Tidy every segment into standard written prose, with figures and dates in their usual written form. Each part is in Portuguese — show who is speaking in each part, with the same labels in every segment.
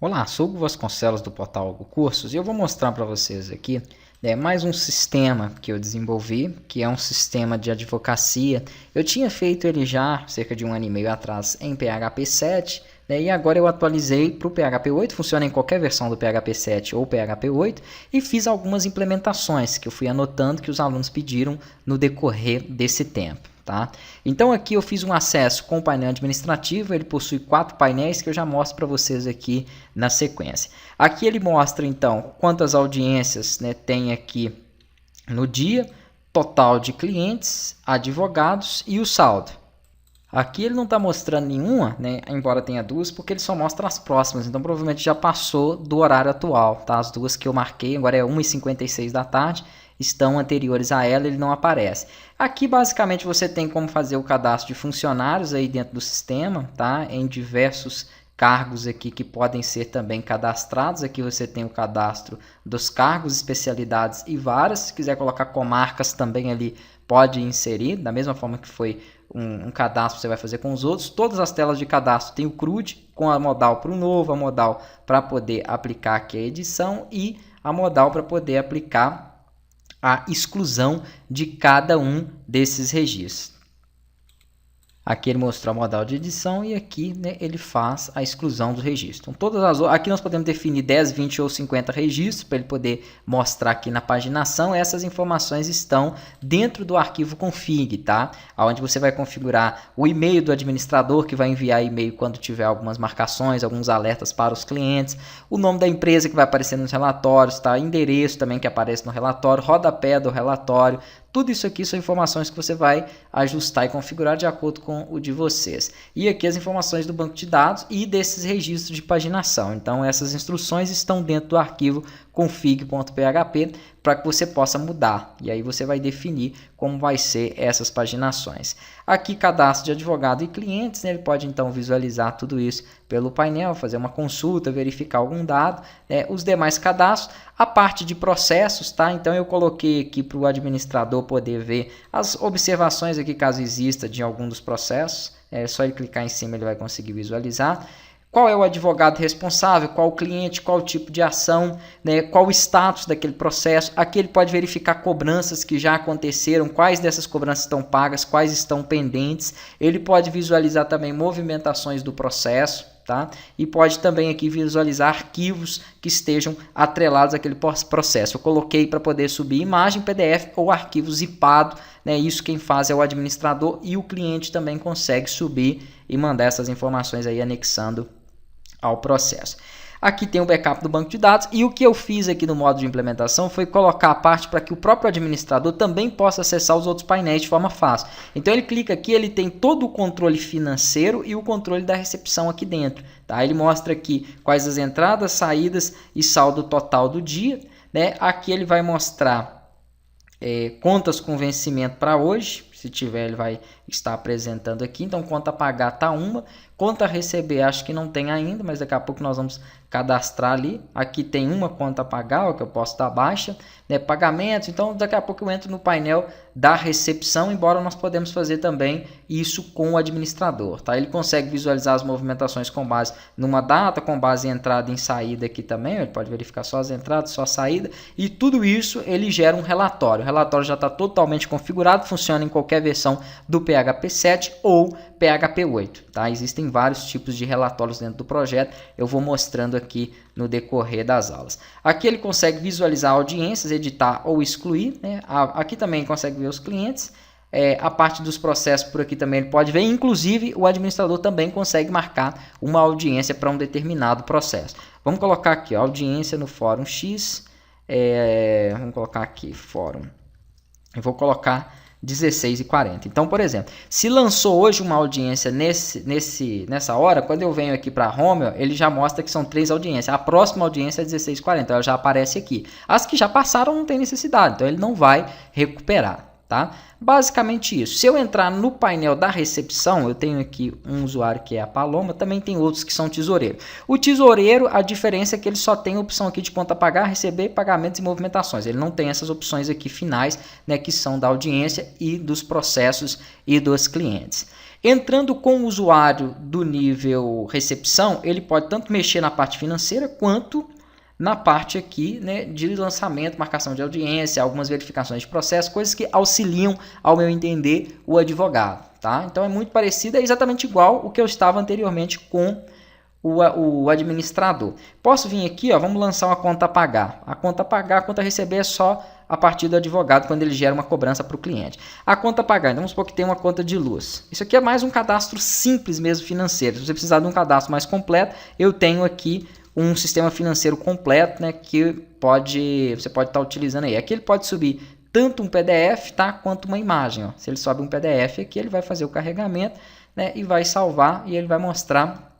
Speaker 1: Olá, sou o Hugo Vasconcelos do portal Hugo Cursos e eu vou mostrar para vocês aqui mais um sistema que eu desenvolvi, que é um sistema de advocacia. Eu tinha feito ele já cerca de 1 ano e meio atrás em PHP 7, e agora eu atualizei para o PHP 8, funciona em qualquer versão do PHP 7 ou PHP 8, e fiz algumas implementações que eu fui anotando que os alunos pediram no decorrer desse tempo. Tá? Então aqui eu fiz um acesso com o painel administrativo, ele possui 4 painéis que eu já mostro para vocês aqui na sequência. Aqui ele mostra então quantas audiências, tem aqui no dia, total de clientes, advogados e o saldo. Aqui ele não está mostrando nenhuma, embora tenha duas, porque ele só mostra as próximas, então provavelmente já passou do horário atual. Tá? As duas que eu marquei, agora é 1h56 da tarde, estão anteriores a ela, ele não aparece. Aqui basicamente você tem como fazer o cadastro de funcionários aí dentro do sistema, tá? Em diversos cargos aqui que podem ser também cadastrados. Aqui você tem o cadastro dos cargos, especialidades e varas. Se quiser colocar comarcas também ali, pode inserir, da mesma forma que foi um cadastro você vai fazer com os outros. Todas as telas de cadastro tem o CRUD, com a modal para o novo, a modal para poder aplicar aqui a edição e a modal para poder aplicar a exclusão de cada um desses registros. Aqui ele mostrou a modal de edição e aqui ele faz a exclusão do registro. Então, aqui nós podemos definir 10, 20 ou 50 registros para ele poder mostrar aqui na paginação. Essas informações estão dentro do arquivo config, tá? Onde você vai configurar o e-mail do administrador, que vai enviar e-mail quando tiver algumas marcações, alguns alertas para os clientes, o nome da empresa que vai aparecer nos relatórios, tá? Endereço também que aparece no relatório, rodapé do relatório. Tudo isso aqui são informações que você vai ajustar e configurar de acordo com o de vocês. E aqui as informações do banco de dados e desses registros de paginação. Então essas instruções estão dentro do arquivo config.php para que você possa mudar. E aí você vai definir como vai ser essas paginações. Aqui cadastro de advogado e clientes, ele pode então visualizar tudo isso pelo painel, fazer uma consulta, verificar algum dado, os demais cadastros, a parte de processos, tá? Então eu coloquei aqui para o administrador poder ver as observações aqui caso exista de algum dos processos, é só ele clicar em cima ele vai conseguir visualizar. Qual é o advogado responsável, qual o cliente, qual o tipo de ação, qual o status daquele processo. Aqui ele pode verificar cobranças que já aconteceram, quais dessas cobranças estão pagas, quais estão pendentes. Ele pode visualizar também movimentações do processo, tá? E pode também aqui visualizar arquivos que estejam atrelados àquele processo. Eu coloquei para poder subir imagem, PDF ou arquivo zipado, Isso quem faz é o administrador e o cliente também consegue subir e mandar essas informações aí anexando ao processo. Aqui tem o backup do banco de dados e o que eu fiz aqui no modo de implementação foi colocar a parte para que o próprio administrador também possa acessar os outros painéis de forma fácil. Então ele clica aqui, ele tem todo o controle financeiro e o controle da recepção aqui dentro. Tá? Ele mostra aqui quais as entradas, saídas e saldo total do dia. Aqui ele vai mostrar contas com vencimento para hoje. Se tiver, ele vai estar apresentando aqui. Então, conta a pagar está uma. Conta a receber, acho que não tem ainda, mas daqui a pouco nós vamos cadastrar ali. Aqui tem uma conta a pagar, que eu posso dar baixa. Pagamentos, então daqui a pouco eu entro no painel da recepção, embora nós podemos fazer também isso com o administrador. Tá? Ele consegue visualizar as movimentações com base numa data, com base em entrada e em saída aqui também. Ele pode verificar só as entradas, só a saída. E tudo isso ele gera um relatório. O relatório já está totalmente configurado, funciona em qualquer versão do PHP 7 ou PHP 8. Tá? Existem vários tipos de relatórios dentro do projeto. Eu vou mostrando aqui no decorrer das aulas. Aqui ele consegue visualizar audiências, editar ou excluir. Aqui também consegue ver os clientes. A parte dos processos por aqui também ele pode ver. Inclusive o administrador também consegue marcar uma audiência para um determinado processo. Vamos colocar aqui audiência no Fórum X. Vamos colocar aqui Fórum. Eu vou colocar 16h40. Então, por exemplo, se lançou hoje uma audiência nessa hora, quando eu venho aqui para Home, ele já mostra que são 3 audiências. A próxima audiência é 16h40, ela já aparece aqui. As que já passaram não tem necessidade, então ele não vai recuperar. Tá? Basicamente isso. Se eu entrar no painel da recepção, eu tenho aqui um usuário que é a Paloma, também tem outros que são tesoureiro. O tesoureiro, a diferença é que ele só tem a opção aqui de conta a pagar, receber, pagamentos e movimentações. Ele não tem essas opções aqui finais, que são da audiência e dos processos e dos clientes. Entrando com o usuário do nível recepção, ele pode tanto mexer na parte financeira quanto na parte aqui, né, de lançamento, marcação de audiência, algumas verificações de processo, coisas que auxiliam, ao meu entender, o advogado. Tá? Então é muito parecido, é exatamente igual o que eu estava anteriormente com o administrador. Posso vir aqui, ó, vamos lançar uma conta a pagar. A conta a pagar, a conta a receber é só a partir do advogado quando ele gera uma cobrança para o cliente. A conta a pagar, então vamos supor que tem uma conta de luz. Isso aqui é mais um cadastro simples mesmo financeiro. Se você precisar de um cadastro mais completo, eu tenho aqui um sistema financeiro completo, né, que você pode estar utilizando aí. Aqui ele pode subir tanto um PDF, tá, quanto uma imagem. Ó. Se ele sobe um PDF aqui, ele vai fazer o carregamento, né, e vai salvar e ele vai mostrar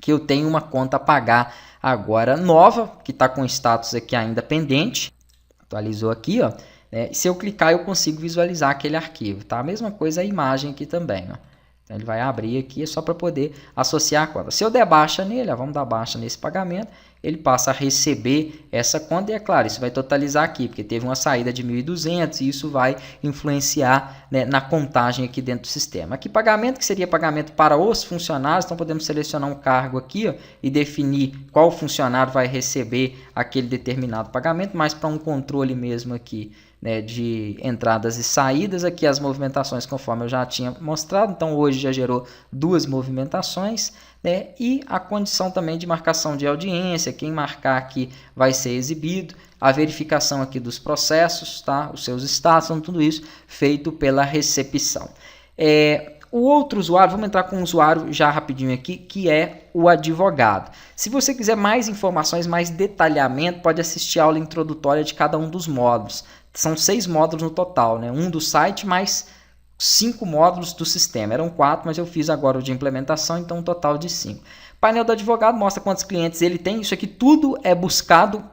Speaker 1: que eu tenho uma conta a pagar agora nova, que está com status aqui ainda pendente. Atualizou aqui, ó. Né? Se eu clicar, eu consigo visualizar aquele arquivo. Tá? A mesma coisa a imagem aqui também. Ó. Então, ele vai abrir aqui só para poder associar a conta. Se eu der baixa nele, ó, vamos dar baixa nesse pagamento, ele passa a receber essa conta e é claro, isso vai totalizar aqui, porque teve uma saída de 1.200 e isso vai influenciar, né, na contagem aqui dentro do sistema. Aqui pagamento, que seria pagamento para os funcionários, então podemos selecionar um cargo aqui, ó, e definir qual funcionário vai receber aquele determinado pagamento, mas para um controle mesmo aqui, né, de entradas e saídas, aqui as movimentações conforme eu já tinha mostrado, então hoje já gerou 2 movimentações, né, e a condição também de marcação de audiência, quem marcar aqui vai ser exibido, a verificação aqui dos processos, tá, os seus status, então, tudo isso feito pela recepção. O outro usuário, vamos entrar com um usuário já rapidinho aqui, que é o advogado. Se você quiser mais informações, mais detalhamento, pode assistir a aula introdutória de cada um dos módulos. São 6 módulos no total, né? Um do site mais 5 módulos do sistema. Eram 4, mas eu fiz agora o de implementação, então um total de 5. Painel do advogado mostra quantos clientes ele tem. Isso aqui tudo é buscado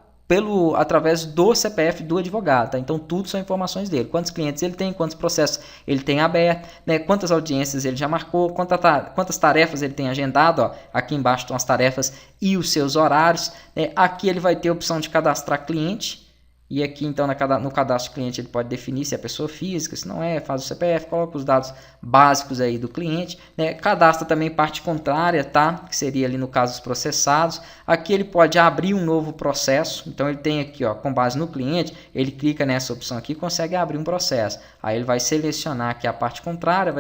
Speaker 1: através do CPF do advogado, tá? Então tudo são informações dele, quantos clientes ele tem, quantos processos ele tem aberto, né? Quantas audiências ele já marcou, quantas tarefas ele tem agendado, ó. Aqui embaixo estão as tarefas e os seus horários, né? Aqui ele vai ter a opção de cadastrar cliente, e aqui então no cadastro cliente ele pode definir se é pessoa física, se não é, faz o CPF, coloca os dados básicos aí do cliente, né? Cadastra também parte contrária, tá? Que seria ali no caso os processados. Aqui ele pode abrir um novo processo, então ele tem aqui, ó, com base no cliente, ele clica nessa opção aqui e consegue abrir um processo. Aí ele vai selecionar aqui a parte contrária,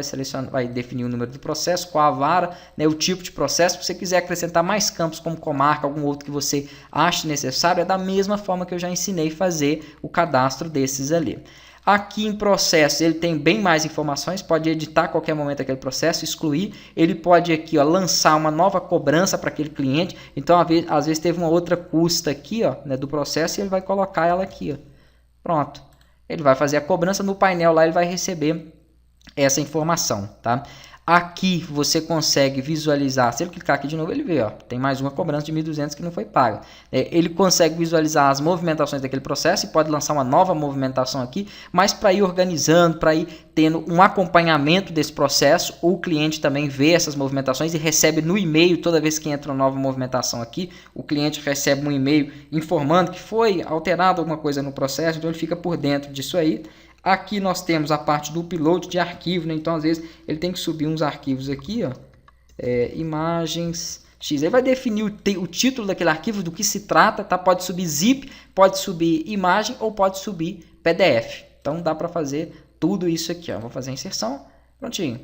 Speaker 1: vai definir o número do processo, qual a vara, né? O tipo de processo. Se você quiser acrescentar mais campos como comarca, algum outro que você ache necessário, é da mesma forma que eu já ensinei a fazer o cadastro desses ali. Aqui em processo ele tem bem mais informações, pode editar a qualquer momento aquele processo, excluir, ele pode aqui, ó, lançar uma nova cobrança para aquele cliente, então às vezes teve uma outra custa aqui, ó, né, do processo e ele vai colocar ela aqui, ó. Pronto, ele vai fazer a cobrança no painel lá, ele vai receber essa informação, tá? Aqui você consegue visualizar, se ele clicar aqui de novo, ele vê, ó, tem mais uma cobrança de 1.200 que não foi paga. Ele consegue visualizar as movimentações daquele processo e pode lançar uma nova movimentação aqui, mas para ir organizando, para ir tendo um acompanhamento desse processo, o cliente também vê essas movimentações e recebe no e-mail, toda vez que entra uma nova movimentação aqui, o cliente recebe um e-mail informando que foi alterado alguma coisa no processo, então ele fica por dentro disso aí. Aqui nós temos a parte do upload de arquivo, né? Então às vezes ele tem que subir uns arquivos aqui, ó, imagens X. Ele vai definir o título daquele arquivo, do que se trata, tá? Pode subir zip, pode subir imagem ou pode subir PDF. Então dá para fazer tudo isso aqui, ó. Vou fazer a inserção, prontinho.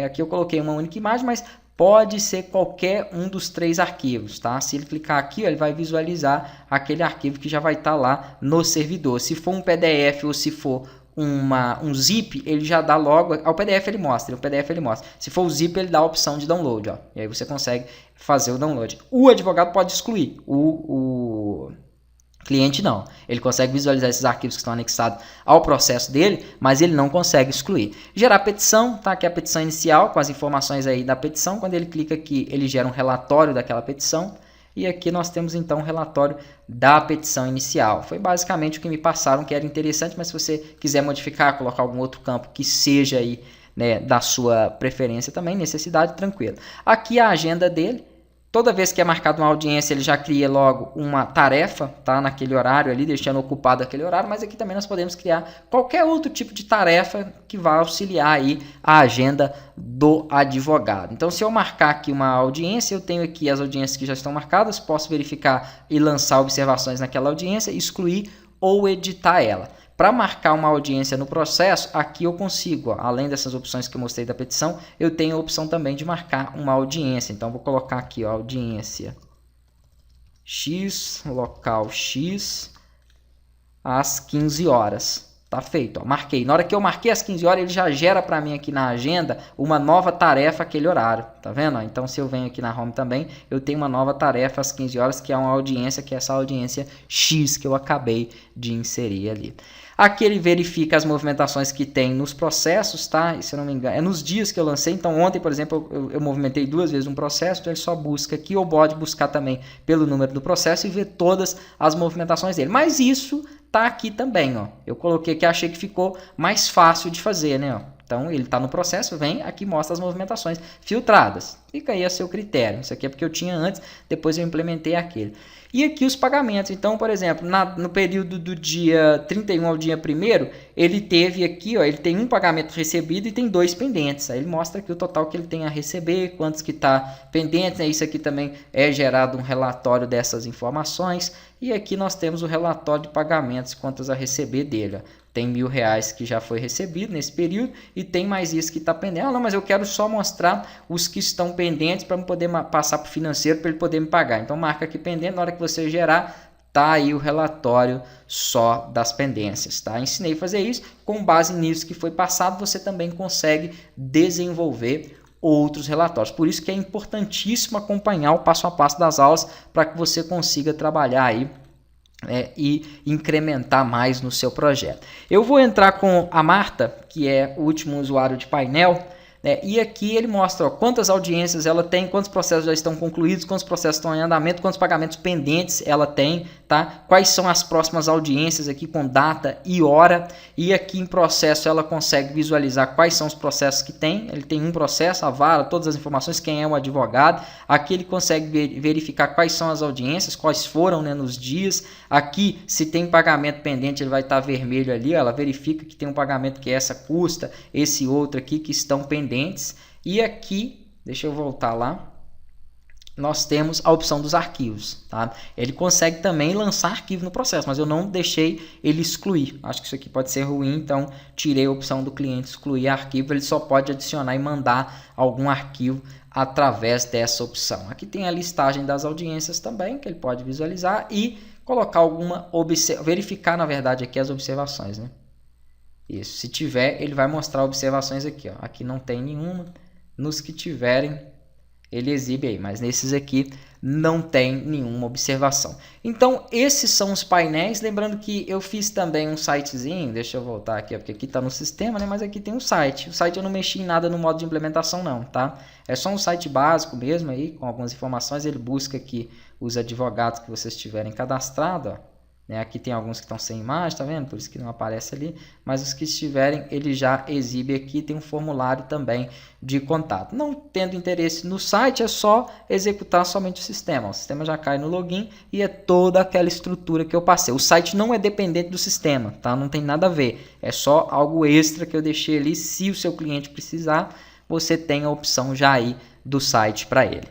Speaker 1: Aqui eu coloquei uma única imagem, mas pode ser qualquer um dos 3 arquivos, tá? Se ele clicar aqui, ó, ele vai visualizar aquele arquivo que já vai estar lá no servidor. Se for um PDF ou se for um zip, ele já dá logo, o PDF ele mostra, Se for o zip, ele dá a opção de download, ó, e aí você consegue fazer o download. O advogado pode excluir, o cliente não, ele consegue visualizar esses arquivos que estão anexados ao processo dele, mas ele não consegue excluir. Gerar petição, tá? Aqui é a petição inicial com as informações aí da petição. Quando ele clica aqui, ele gera um relatório daquela petição. E aqui nós temos então um relatório da petição inicial. Foi basicamente o que me passaram, que era interessante, mas se você quiser modificar, colocar algum outro campo que seja aí, né, da sua preferência também, necessidade, tranquilo. Aqui a agenda dele. Toda vez que é marcado uma audiência, ele já cria logo uma tarefa, tá? Naquele horário ali, deixando ocupado aquele horário, mas aqui também nós podemos criar qualquer outro tipo de tarefa que vai auxiliar aí a agenda do advogado. Então, se eu marcar aqui uma audiência, eu tenho aqui as audiências que já estão marcadas, posso verificar e lançar observações naquela audiência, excluir ou editar ela. Para marcar uma audiência no processo, aqui eu consigo, ó, além dessas opções que eu mostrei da petição, eu tenho a opção também de marcar uma audiência. Então, vou colocar aqui, ó, audiência X, local X, às 15 horas. Tá feito, ó, marquei. Na hora que eu marquei às 15 horas, ele já gera para mim aqui na agenda uma nova tarefa aquele horário, tá vendo? Então, se eu venho aqui na Home também, eu tenho uma nova tarefa às 15 horas, que é uma audiência, que é essa audiência X que eu acabei de inserir ali. Aqui ele verifica as movimentações que tem nos processos, tá? E, se eu não me engano, é nos dias que eu lancei. Então, ontem, por exemplo, eu movimentei 2 vezes um processo, então ele só busca aqui, ou pode buscar também pelo número do processo e ver todas as movimentações dele. Mas isso tá aqui também, ó. Eu coloquei aqui, achei que ficou mais fácil de fazer, né? Ó. Então, ele está no processo, vem aqui, mostra as movimentações filtradas. Fica aí a seu critério. Isso aqui é porque eu tinha antes, depois eu implementei aquele. E aqui os pagamentos. Então, por exemplo, no período do dia 31 ao dia 1º, ele teve aqui, ó, ele tem um pagamento recebido e tem 2 pendentes. Aí ele mostra aqui o total que ele tem a receber, quantos que está pendente. Né? Isso aqui também é gerado um relatório dessas informações. E aqui nós temos o relatório de pagamentos, quantos a receber dele. Ó. Tem R$1.000 que já foi recebido nesse período e tem mais isso que está pendente. Ah, não, mas eu quero só mostrar os que estão pendentes para poder passar para o financeiro para ele poder me pagar. Então marca aqui pendente, na hora que você gerar, tá aí o relatório só das pendências, tá? Ensinei a fazer isso, com base nisso que foi passado, você também consegue desenvolver outros relatórios. Por isso que é importantíssimo acompanhar o passo a passo das aulas para que você consiga trabalhar aí e incrementar mais no seu projeto. Eu vou entrar com a Marta, que é o último usuário de painel, né? E aqui ele mostra, ó, quantas audiências ela tem, quantos processos já estão concluídos, quantos processos estão em andamento, quantos pagamentos pendentes ela tem, tá? Quais são as próximas audiências aqui com data e hora. E aqui em processo ela consegue visualizar quais são os processos que tem. Ele tem um processo, a vara, todas as informações, quem é o advogado. Aqui ele consegue verificar quais são as audiências, quais foram, né, nos dias. Aqui, se tem pagamento pendente, ele vai estar vermelho ali. Ó, ela verifica que tem um pagamento que essa custa, esse outro aqui que estão pendentes. E aqui, deixa eu voltar lá, nós temos a opção dos arquivos, tá? Ele consegue também lançar arquivo no processo, mas eu não deixei ele excluir. Acho que isso aqui pode ser ruim, então tirei a opção do cliente excluir arquivo. Ele só pode adicionar e mandar algum arquivo através dessa opção. Aqui tem a listagem das audiências também, que ele pode visualizar e colocar alguma verificar, na verdade, aqui as observações, né? Isso, se tiver, ele vai mostrar observações aqui, ó. Aqui não tem nenhuma. Nos que tiverem, ele exibe aí, mas nesses aqui não tem nenhuma observação. Então, esses são os painéis. Lembrando que eu fiz também um sitezinho, deixa eu voltar aqui, porque aqui está no sistema, né? Mas aqui tem um site. O site eu não mexi em nada no modo de implementação não, tá? É só um site básico mesmo aí, com algumas informações. Ele busca aqui os advogados que vocês tiverem cadastrado, ó. Né, aqui tem alguns que estão sem imagem, tá vendo? Por isso que não aparece ali. Mas os que estiverem, ele já exibe aqui. Tem um formulário também de contato. Não tendo interesse no site, é só executar somente o sistema. O sistema já cai no login e é toda aquela estrutura que eu passei. O site não é dependente do sistema, tá? Não tem nada a ver. É só algo extra que eu deixei ali. Se o seu cliente precisar, você tem a opção já aí do site para ele.